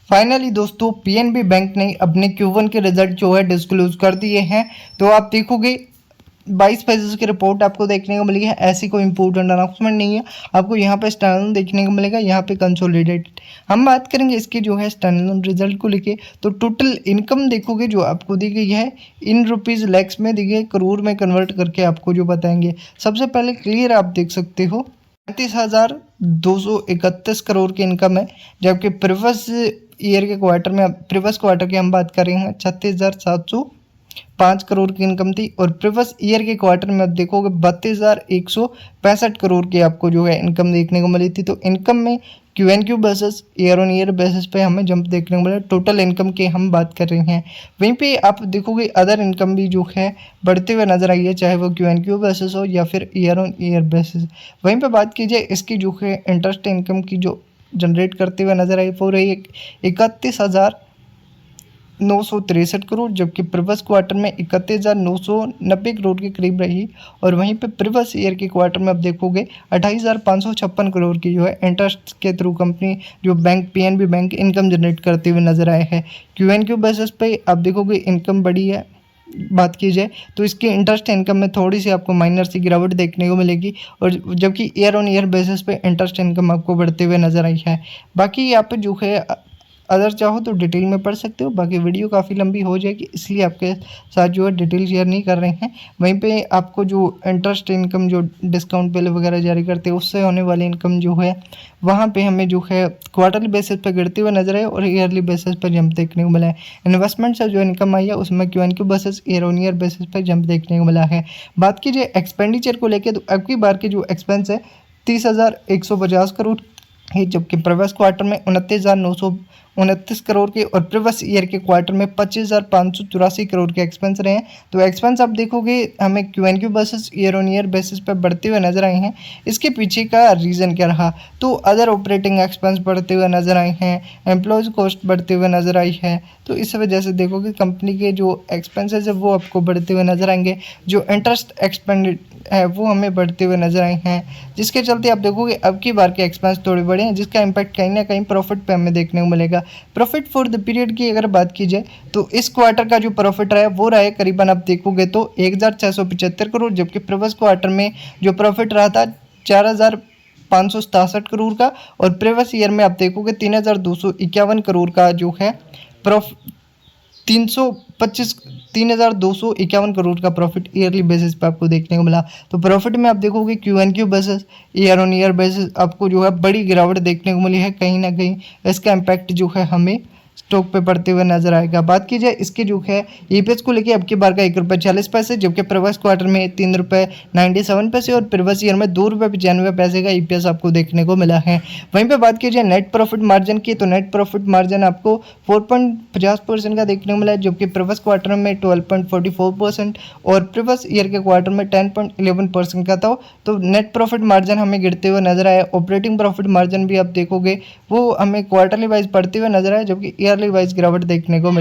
Finally दोस्तों PNB bank ने अपने Q1 के रिजल्ट जो है डिस्क्लोज कर दिए हैं। तो आप देखोगे 22 पेजेस की रिपोर्ट आपको देखने को मिलेगी है। ऐसी कोई इंपॉर्टेंट अनाउंसमेंट नहीं है। आपको यहाँ पे स्टैंडअलोन देखने को मिलेगा, यहाँ पे कंसोलिडेटेड। हम बात करेंगे इसके जो है स्टैंडअलोन रिजल्ट को लेके। तो टोटल इनकम देखोगे जो आपको दी गई है इन रुपीज़ लैक्स में दी गई, करोड़ में कन्वर्ट करके आपको जो बताएंगे। सबसे पहले क्लियर आप देख सकते हो 35,231 करोड़ की इनकम है, जबकि प्रीवियस ईयर के क्वार्टर में प्रीवियस क्वार्टर की हम बात कर रहे हैं 36,705 करोड़ की इनकम थी। और प्रीवियस ईयर के क्वार्टर में आप देखोगे 32,165 करोड़ की आपको जो है इनकम देखने को मिली थी। तो इनकम में Q&Q basis year on year basis पे हमें जंप देखने को मिला। टोटल इनकम की हम बात कर रहे हैं। वहीं पे आप देखोगे अदर इनकम भी जो है बढ़ते हुए नजर आई है, चाहे वो Q&Q बेसिस हो या फिर ईयर ऑन ईयर बेसिस। वहीं पे बात की जाए इसकी जो है इंटरेस्ट इनकम की जो जनरेट करते हुए नजर आई वो रही 31,963 करोड़, जबकि प्रीवियस क्वार्टर में 31,990 करोड़ के करीब रही। और वहीं पे प्रीवियस ईयर के क्वार्टर में आप देखोगे 28,556 करोड़ की जो है इंटरेस्ट के थ्रू कंपनी जो bank PNB bank income generate करते हुए नजर आए हैं। Q&Q बेसिस पे आप देखोगे इनकम बढ़ी है। बात की जाए तो इसकी इंटरेस्ट इनकम में थोड़ी सी आपको माइनर सी गिरावट देखने को मिलेगी, और जबकि ईयर ऑन ईयर बेसिस पे इंटरेस्ट इनकम आपको बढ़ते हुए नजर आई है। बाकी यहाँ पे जो है अदर चाहो तो डिटेल में पढ़ सकते हो, बाकी वीडियो काफ़ी लंबी हो जाएगी इसलिए आपके साथ जो है डिटेल शेयर नहीं कर रहे हैं। वहीं पे आपको जो इंटरेस्ट इनकम जो डिस्काउंट बिल वगैरह जारी करते हैं उससे होने वाली इनकम जो है वहाँ पे हमें जो है क्वार्टरली बेसिस पर गिरते हुए नजर आए और ईयरली बेसिस पर जंप देखने को मिला है। इन्वेस्टमेंट से जो इनकम आई है उसमें Q&Q basis year on year basis पर जंप देखने को मिला है। बात कीजिए एक्सपेंडिचर को लेकर तो अब की बार के जो एक्सपेंस है 30,150 करोड़ है, जबकि प्रीवियस क्वार्टर में 29,929 करोड़ के और प्रीवियस ईयर के क्वार्टर में 25,584 करोड़ के एक्सपेंस रहे हैं। तो एक्सपेंस आप देखोगे हमें Q&Q basis year on year basis पर बढ़ते हुए नजर आए हैं। इसके पीछे का रीज़न क्या रहा, तो अदर ऑपरेटिंग एक्सपेंस बढ़ते हुए नजर आए हैं, एम्प्लॉयज़ कॉस्ट बढ़ते हुए नजर आई है। तो इस वजह से देखोगे कंपनी के जो एक्सपेंसेस है वो आपको बढ़ते हुए नजर आएंगे। जो इंटरेस्ट एक्सपेंड है वो हमें बढ़ते हुए नजर आए हैं, जिसके चलते आप देखोगे अब की बार के एक्सपेंस थोड़े बड़े हैं, जिसका इम्पैक्ट कहीं ना कहीं प्रॉफिट पे हमें देखने को मिलेगा। प्रॉफिट फॉर द पीरियड की अगर बात की जाए तो इस क्वार्टर का जो प्रॉफिट रहा है वो रहा है करीबन आप देखोगे तो 1,675 करोड़, जबकि प्रीवियस क्वार्टर में जो प्रॉफिट रहा था 4,567 करोड़ का। और प्रीवियस ईयर में आप देखोगे 3,251 करोड़ का जो है प्रॉफिट 3,251 करोड़ का प्रॉफिट ईयरली बेसिस पे आपको देखने को मिला। तो प्रॉफिट में आप देखोगे Q&Q basis year on year basis आपको जो है बड़ी गिरावट देखने को मिली है। कहीं ना कहीं इसका इम्पैक्ट जो है हमें स्टॉक पे पड़ते हुए नजर आएगा। बात की जाए इसके जो है EPS को लेके अब की बार का 1 रुपये 40 पैसे, जबकि प्रीवियस क्वार्टर में 3 रुपये 97 पैसे और प्रीवियस ईयर में 2 रुपये 95 पैसे का EPS आपको देखने को मिला है। वहीं पे बात की जाए नेट प्रॉफिट मार्जिन की तो नेट प्रॉफिट मार्जिन आपको 4.50% का देखने को मिला है, जबकि प्रीवियस क्वार्टर में 12.44% और प्रीवियस ईयर के क्वार्टर में 10.11% का था। तो नेट प्रॉफिट मार्जिन हमें गिरते हुए नजर आया। ऑपरेटिंग प्रॉफिट मार्जिन भी आप देखोगे वो हमें क्वार्टरली वाइज बढ़ते हुए नजर आया, जबकि ईयरली वाइज गिरावट देखने को मिली।